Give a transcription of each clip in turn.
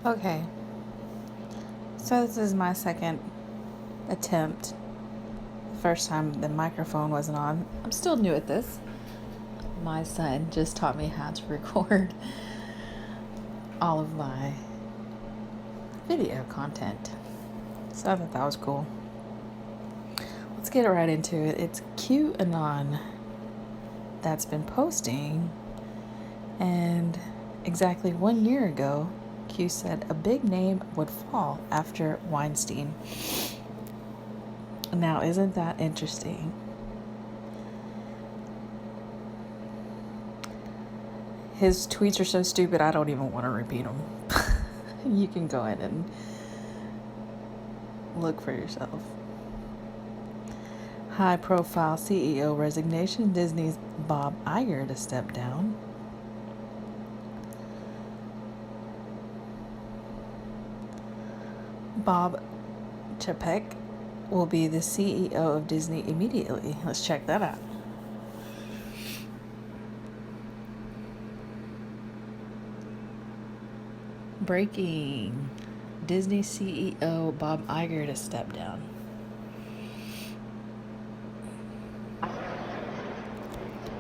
Okay, so this is my second attempt. The first time the microphone wasn't on. I'm still new at this. My son just taught me how to record all of my video content. So I thought that was cool. Let's get right into it. It's QAnon that's been posting, and exactly 1 year ago, Q said a big name would fall after Weinstein. Now, isn't that interesting? His tweets are so stupid, I don't even want to repeat them. You can go in and look for yourself. High-profile CEO resignation, Disney's Bob Iger to step down. Bob Chapek will be the CEO of Disney immediately. Let's check that out. Breaking. Disney CEO Bob Iger to step down.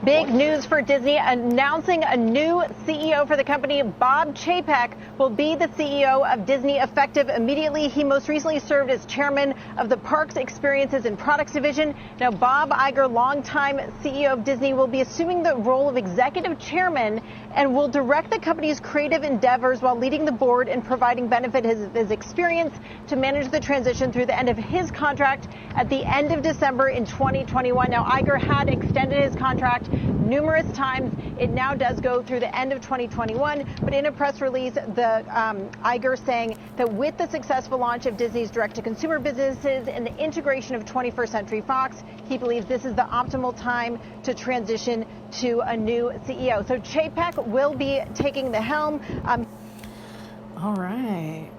Big news for Disney, announcing a new CEO for the company. Bob Chapek will be the CEO of Disney effective immediately. He most recently served as chairman of the Parks, Experiences and Products Division. Now, Bob Iger, longtime CEO of Disney, will be assuming the role of executive chairman and will direct the company's creative endeavors while leading the board and providing benefit his experience to manage the transition through the end of his contract at the end of December in 2021. Now, Iger had extended his contract numerous times. It now does go through the end of 2021. But in a press release, the Iger saying that with the successful launch of Disney's direct-to-consumer businesses and the integration of 21st Century Fox, he believes this is the optimal time to transition to a new CEO. So Chapek will be taking the helm. All right.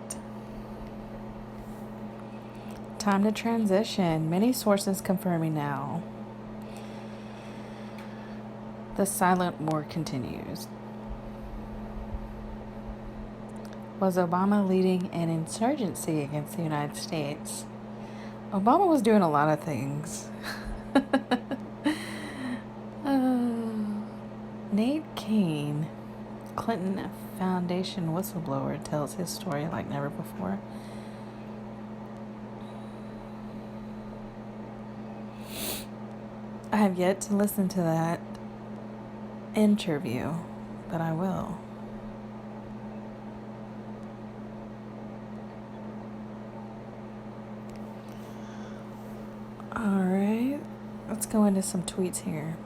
Time to transition. Many sources confirming now. The silent war continues. Was Obama leading an insurgency against the United States? Obama was doing a lot of things. Nate Kane, Clinton Foundation whistleblower, tells his story like never before. I have yet to listen to that interview, but I will. All right, let's go into some tweets here.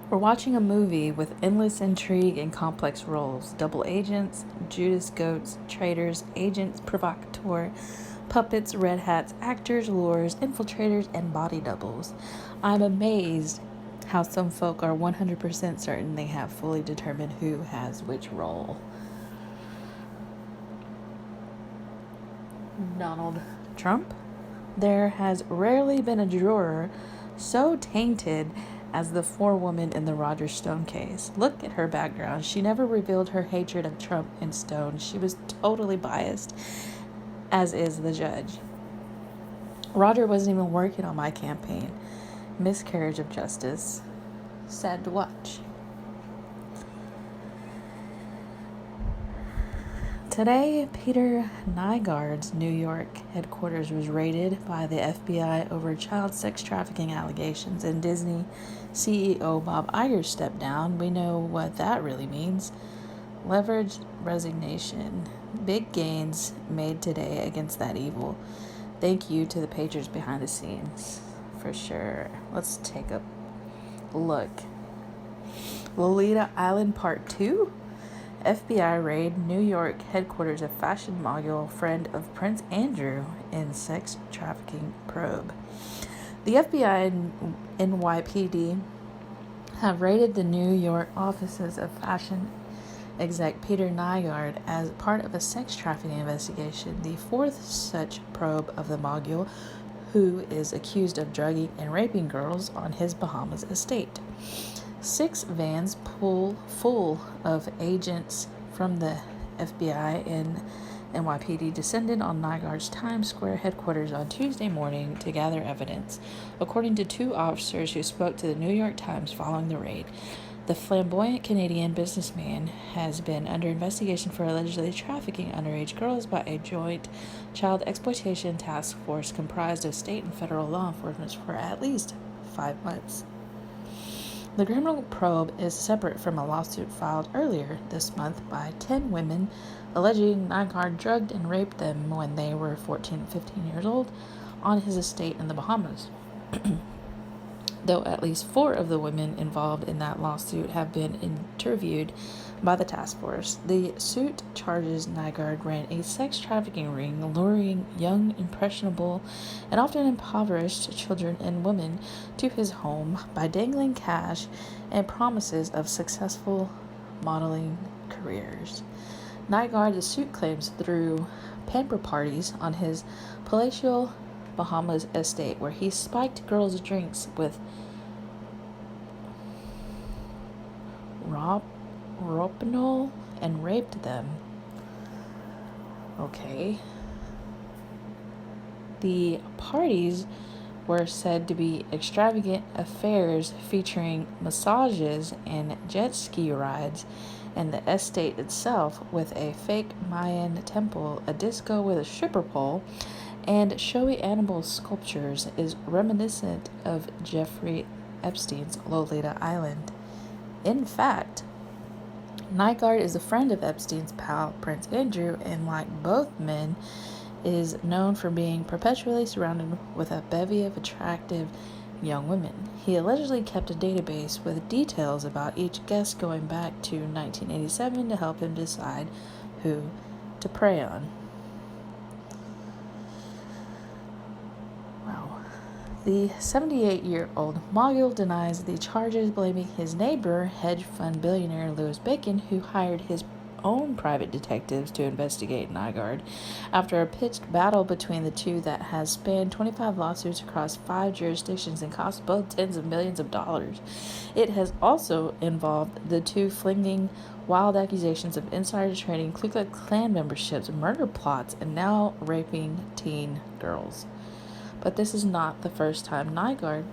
We're watching a movie with endless intrigue and complex roles. Double agents, Judas goats, traitors, agents, provocateur, puppets, red hats, actors, lures, infiltrators, and body doubles. I'm amazed how some folk are 100% certain they have fully determined who has which role. Donald Trump. There has rarely been a juror so tainted as the forewoman in the Roger Stone case. Look at her background. She never revealed her hatred of Trump and Stone. She was totally biased, as is the judge. Roger wasn't even working on my campaign. Miscarriage of justice. Sad to watch. Today, Peter Nygard's New York headquarters was raided by the FBI over child sex trafficking allegations, and Disney CEO Bob Iger stepped down. We know what that really means. Leveraged resignation. Big gains made today against that evil. Thank you to the pagers behind the scenes, for sure. Let's take a look. Lolita Island Part 2? FBI raid New York headquarters of fashion mogul friend of Prince Andrew in sex trafficking probe. The FBI and NYPD have raided the New York offices of fashion exec Peter Nygard as part of a sex trafficking investigation, the fourth such probe of the mogul, who is accused of drugging and raping girls on his Bahamas estate. 6 vans full of agents from the FBI and NYPD descended on Nygaard's Times Square headquarters on Tuesday morning to gather evidence, according to 2 officers who spoke to the New York Times following the raid. The flamboyant Canadian businessman has been under investigation for allegedly trafficking underage girls by a joint child exploitation task force comprised of state and federal law enforcement for at least 5 months. The criminal probe is separate from a lawsuit filed earlier this month by 10 women alleging Nygaard drugged and raped them when they were 14 and 15 years old on his estate in the Bahamas. Though at least 4 of the women involved in that lawsuit have been interviewed by the task force. The suit charges Nygaard ran a sex trafficking ring, luring young, impressionable, and often impoverished children and women to his home by dangling cash and promises of successful modeling careers. Nygaard, the suit claims, threw pamper parties on his palatial Bahamas estate where he spiked girls' drinks with rohypnol and raped them. Okay. The parties were said to be extravagant affairs featuring massages and jet ski rides, and the estate itself with a fake Mayan temple, a disco with a stripper pole, and showy animal sculptures is reminiscent of Jeffrey Epstein's Lolita Island. In fact, Nygaard is a friend of Epstein's pal Prince Andrew, and like both men, is known for being perpetually surrounded with a bevy of attractive young women. He allegedly kept a database with details about each guest going back to 1987 to help him decide who to prey on. The 78-year-old mogul denies the charges, blaming his neighbor, hedge fund billionaire Louis Bacon, who hired his own private detectives to investigate Nygaard after a pitched battle between the two that has spanned 25 lawsuits across 5 jurisdictions and cost both tens of millions of dollars. It has also involved the two flinging wild accusations of insider trading, Ku Klux Klan memberships, murder plots, and now raping teen girls. But this is not the first time Nygaard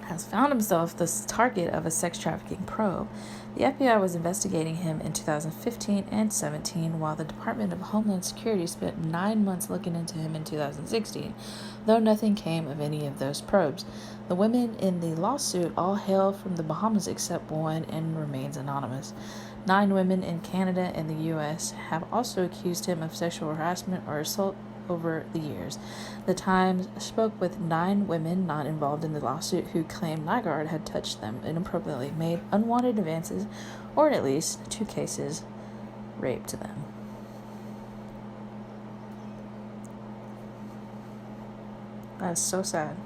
has found himself the target of a sex trafficking probe. The FBI was investigating him in 2015 and 17, while the Department of Homeland Security spent 9 months looking into him in 2016, though nothing came of any of those probes. The women in the lawsuit all hail from the Bahamas except one and remains anonymous. 9 women in Canada and the U.S. have also accused him of sexual harassment or assault over the years. The Times spoke with 9 women not involved in the lawsuit who claimed Nygaard had touched them inappropriately, made unwanted advances, or in at least 2 cases, raped them. That is so sad.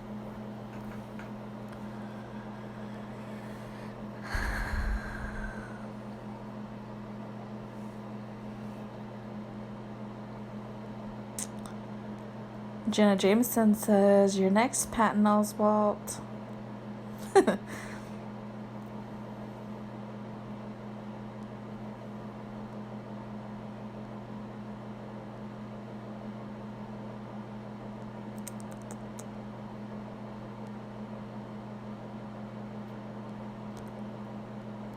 Jenna Jameson says, "Your next Patton Oswalt."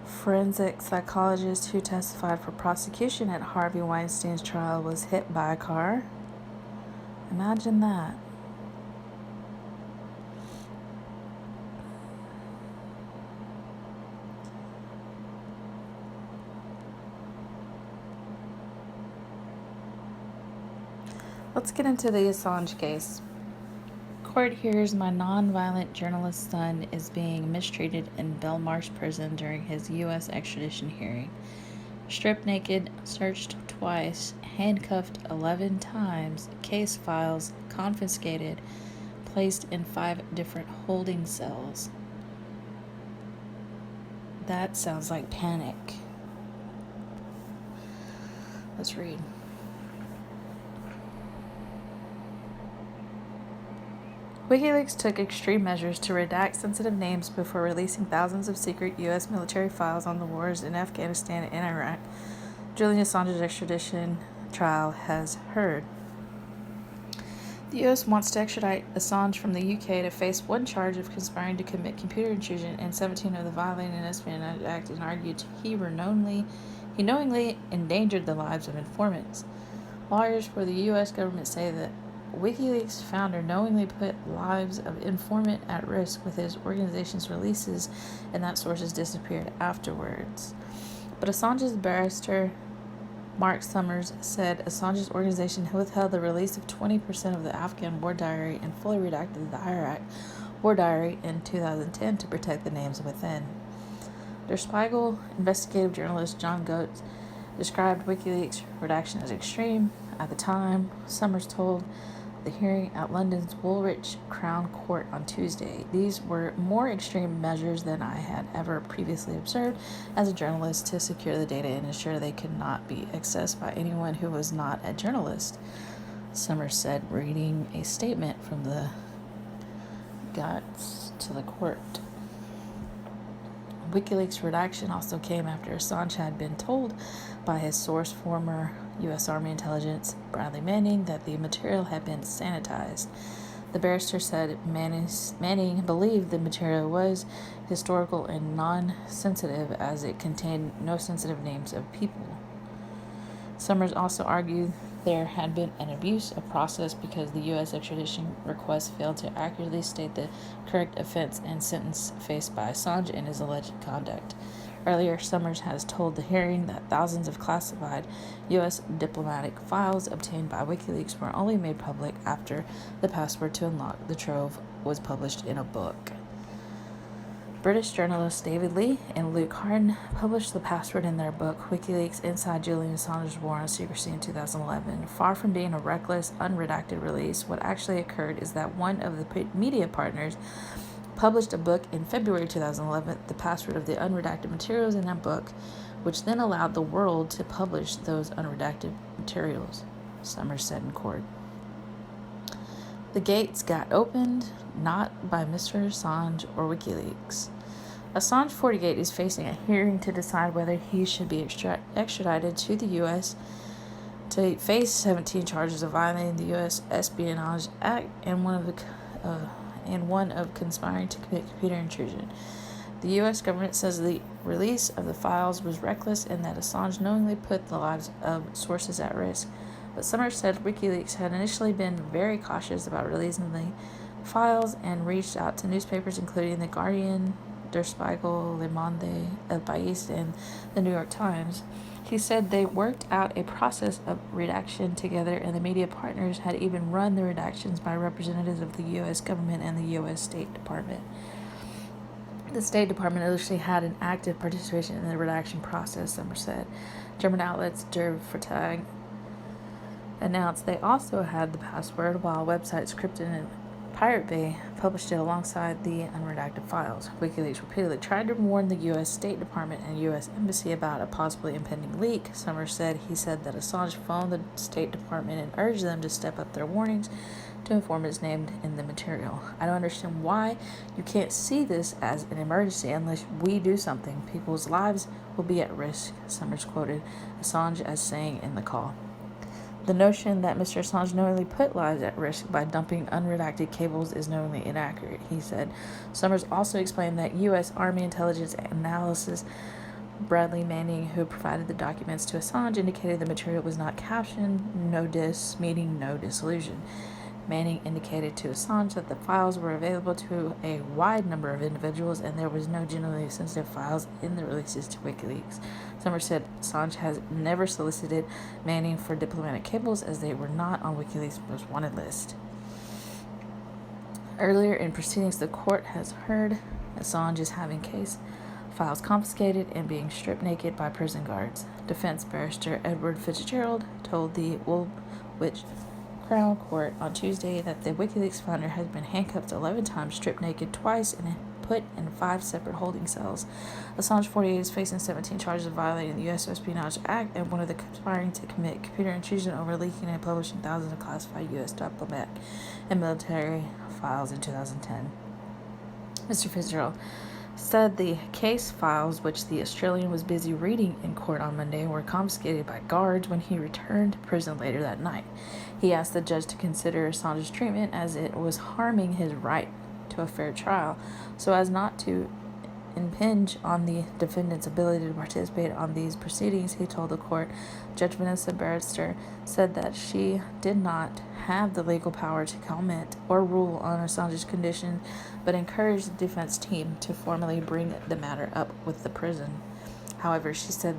Forensic psychologist who testified for prosecution at Harvey Weinstein's trial was hit by a car. Imagine that. Let's get into the Assange case. Court hears my non-violent journalist son is being mistreated in Belmarsh prison during his U.S. extradition hearing. Stripped naked, searched twice, handcuffed 11 times, case files confiscated, placed in 5 different holding cells. That sounds like panic. Let's read. WikiLeaks took extreme measures to redact sensitive names before releasing thousands of secret U.S. military files on the wars in Afghanistan and Iraq. Julian Assange's extradition trial has heard. The U.S. wants to extradite Assange from the U.K. to face one charge of conspiring to commit computer intrusion and 17 of the Violating an Espionage Act, and argued he knowingly endangered the lives of informants. Lawyers for the U.S. government say that WikiLeaks founder knowingly put lives of informant at risk with his organization's releases, and that sources disappeared afterwards. But Assange's barrister, Mark Summers, said Assange's organization withheld the release of 20% of the Afghan war diary and fully redacted the Iraq war diary in 2010 to protect the names within. Der Spiegel investigative journalist John Goetz described WikiLeaks' redaction as extreme. At the time, Summers told the hearing at London's Woolwich Crown Court on Tuesday, "These were more extreme measures than I had ever previously observed as a journalist to secure the data and ensure they could not be accessed by anyone who was not a journalist," Summers said, reading a statement from the Goetz to the court. WikiLeaks' redaction also came after Assange had been told by his source, former U.S. Army intelligence Bradley Manning, that the material had been sanitized. The barrister said Manning believed the material was historical and non-sensitive as it contained no sensitive names of people. Summers also argued there had been an abuse of process because the U.S. extradition request failed to accurately state the correct offense and sentence faced by Assange in his alleged conduct. Earlier, Summers has told the hearing that thousands of classified U.S. diplomatic files obtained by WikiLeaks were only made public after the password to unlock the trove was published in a book. British journalists David Lee and Luke Harden published the password in their book, WikiLeaks Inside Julian Assange's War on Secrecy in 2011. Far from being a reckless, unredacted release, what actually occurred is that one of the media partners published a book in February 2011, the password of the unredacted materials in that book, which then allowed the world to publish those unredacted materials, Summers said in court. The gates got opened, not by Mr. Assange or WikiLeaks. Assange 48 is facing a hearing to decide whether he should be extradited to the U.S. to face 17 charges of violating the U.S. Espionage Act and one of conspiring to commit computer intrusion. The U.S. government says the release of the files was reckless and that Assange knowingly put the lives of sources at risk. But Summers said WikiLeaks had initially been very cautious about releasing the files and reached out to newspapers including The Guardian, Der Spiegel, Le Monde, El País, and The New York Times. He said they worked out a process of redaction together, and the media partners had even run the redactions by representatives of the U.S. government and the U.S. State Department. The State Department initially had an active participation in the redaction process, Summers said. German outlets Der Freitag announced they also had the password, while websites Crypton and Pirate Bay published it alongside the unredacted files. WikiLeaks repeatedly tried to warn the U.S. State Department and U.S. Embassy about a possibly impending leak. Summers said he said that Assange phoned the State Department and urged them to step up their warnings to informants named in the material. "I don't understand why you can't see this as an emergency unless we do something. People's lives will be at risk," Summers quoted Assange as saying in the call. "The notion that Mr. Assange knowingly put lives at risk by dumping unredacted cables is knowingly inaccurate," he said. Summers also explained that U.S. Army intelligence analysis Bradley Manning, who provided the documents to Assange, indicated the material was not captioned "no dis," meaning no dissolution. Manning indicated to Assange that the files were available to a wide number of individuals and there was no generally sensitive files in the releases to WikiLeaks. Summers said Assange has never solicited Manning for diplomatic cables as they were not on WikiLeaks' most wanted list. Earlier in proceedings, the court has heard Assange is having case files confiscated and being stripped naked by prison guards. Defense barrister Edward Fitzgerald told the Woolwich Crown Court on Tuesday that the WikiLeaks founder has been handcuffed 11 times, stripped naked twice, and put in 5 separate holding cells. Assange 48 is facing 17 charges of violating the U.S. Espionage Act and one of the conspiring to commit computer intrusion over leaking and publishing thousands of classified U.S. diplomatic and military files in 2010. Mr. Fitzgerald said the case files, which the Australian was busy reading in court on Monday, were confiscated by guards when he returned to prison later that night. He asked the judge to consider Assange's treatment as it was harming his right to a fair trial, so as not to impinge on the defendant's ability to participate on these proceedings. He told the court Judge Vanessa Barrister said that she did not have the legal power to comment or rule on Assange's condition, but encouraged the defense team to formally bring the matter up with the prison. However, she said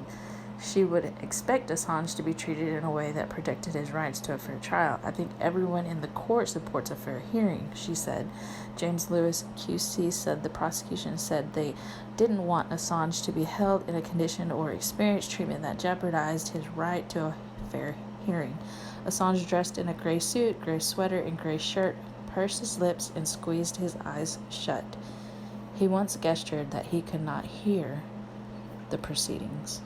she would expect Assange to be treated in a way that protected his rights to a fair trial. I think everyone in the court supports a fair hearing, she said. James Lewis, QC, said the prosecution said they didn't want Assange to be held in a condition or experience treatment that jeopardized his right to a fair hearing. Assange, dressed in a gray suit, gray sweater, and gray shirt, pursed his lips and squeezed his eyes shut. He once gestured that he could not hear the proceedings.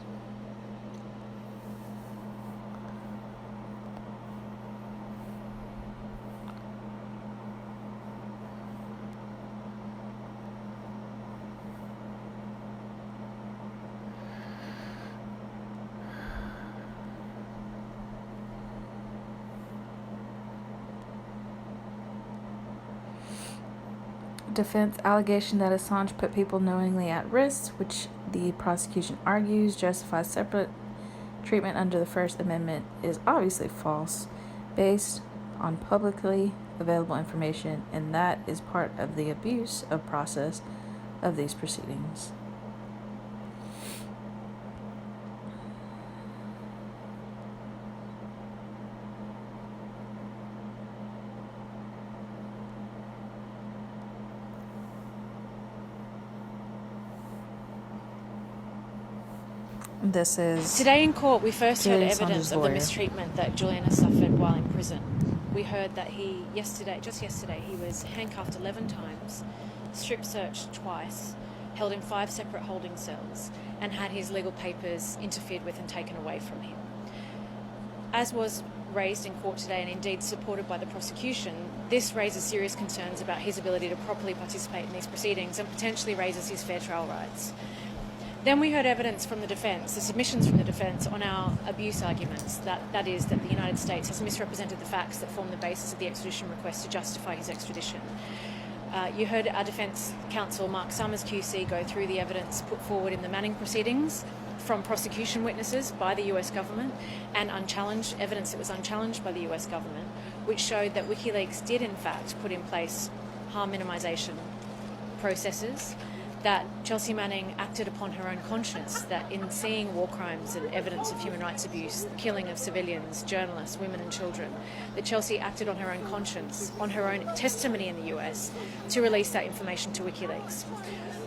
Defense allegation that Assange put people knowingly at risk, which the prosecution argues justifies separate treatment under the First Amendment, is obviously false, based on publicly available information, and that is part of the abuse of process of these proceedings. This is Today in court, we first heard Julian evidence Assange's of the lawyer. mistreatment that Julian has suffered while in prison. We heard that just yesterday, he was handcuffed 11 times, strip searched twice, held in 5 separate holding cells, and had his legal papers interfered with and taken away from him. As was raised in court today, and indeed supported by the prosecution, this raises serious concerns about his ability to properly participate in these proceedings and potentially raises his fair trial rights. Then we heard evidence from the defence, the submissions from the defence on our abuse arguments, that is that the United States has misrepresented the facts that form the basis of the extradition request to justify his extradition. You heard our defence counsel, Mark Summers QC, go through the evidence put forward in the Manning proceedings from prosecution witnesses by the US government and unchallenged evidence that was unchallenged by the US government, which showed that WikiLeaks did in fact put in place harm minimisation processes, that Chelsea Manning acted upon her own conscience, that in seeing war crimes and evidence of human rights abuse, the killing of civilians, journalists, women and children, that Chelsea acted on her own conscience, on her own testimony in the US, to release that information to WikiLeaks.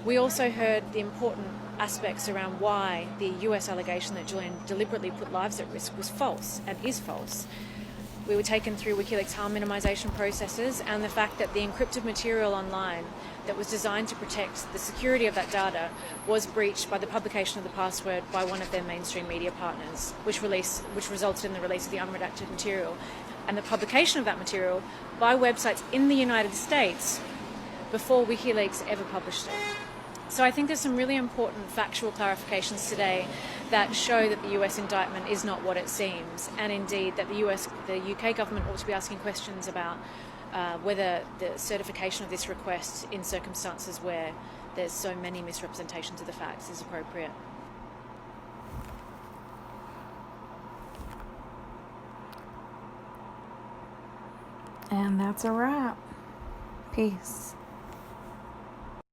We also heard the important aspects around why the US allegation that Julian deliberately put lives at risk was false and is false. We were taken through WikiLeaks harm minimisation processes and the fact that the encrypted material online that was designed to protect the security of that data was breached by the publication of the password by one of their mainstream media partners, which resulted in the release of the unredacted material and the publication of that material by websites in the United States before WikiLeaks ever published it. So I think there's some really important factual clarifications today that show that the US indictment is not what it seems, and indeed that the UK government ought to be asking questions about whether the certification of this request in circumstances where there's so many misrepresentations of the facts is appropriate. And that's a wrap. Peace.